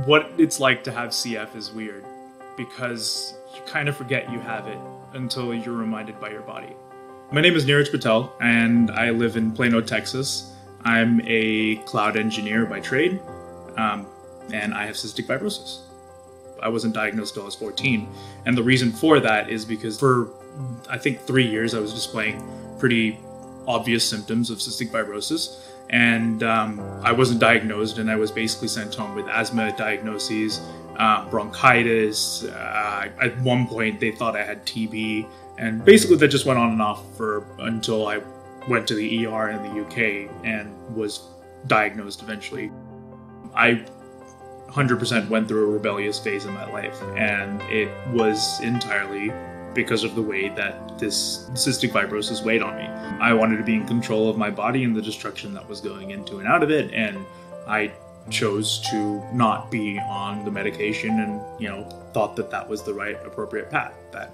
What it's like to have CF is weird because you kind of forget you have it until you're reminded by your body. My name is Niraj Patel and I live in Plano, Texas. I'm a cloud engineer by trade and I have cystic fibrosis. I wasn't diagnosed until I was 14, and the reason for that is because for I think 3 years I was displaying pretty obvious symptoms of cystic fibrosis, and I wasn't diagnosed, and I was basically sent home with asthma diagnoses, bronchitis. At one point they thought I had TB, and basically that just went on and off until I went to the ER in the UK and was diagnosed eventually. I 100% went through a rebellious phase in my life, and it was entirely because of the way that this cystic fibrosis weighed on me. I wanted to be in control of my body and the destruction that was going into and out of it, and I chose to not be on the medication and, thought that that was the right appropriate path, that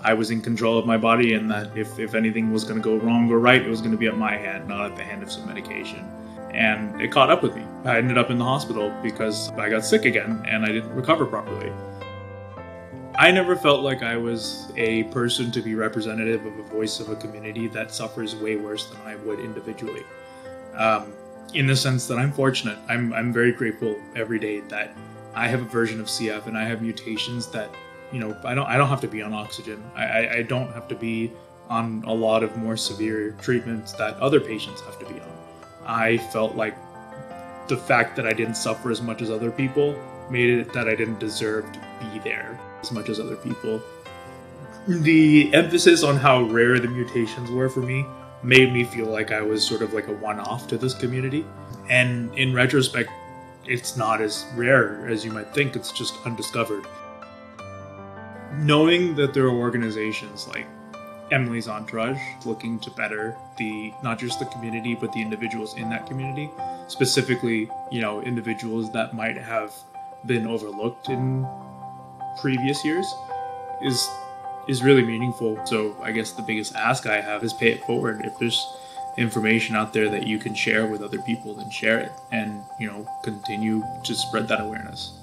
I was in control of my body, and that if anything was going to go wrong or right, it was going to be at my hand, not at the hand of some medication. And it caught up with me. I ended up in the hospital because I got sick again and I didn't recover properly. I never felt like I was a person to be representative of a voice of a community that suffers way worse than I would individually. In the sense that I'm fortunate. I'm very grateful every day that I have a version of CF and I have mutations that, I don't have to be on oxygen. I don't have to be on a lot of more severe treatments that other patients have to be on. I felt like the fact that I didn't suffer as much as other people made it that I didn't deserve to be there as much as other people. The emphasis on how rare the mutations were for me made me feel like I was sort of like a one-off to this community. And in retrospect, it's not as rare as you might think, it's just undiscovered. Knowing that there are organizations like emilys-entourage looking to better not just the community but the individuals in that community, specifically individuals that might have been overlooked in previous years, is really meaningful. So I guess the biggest ask I have is pay it forward. If there's information out there that you can share with other people, then share it and continue to spread that awareness.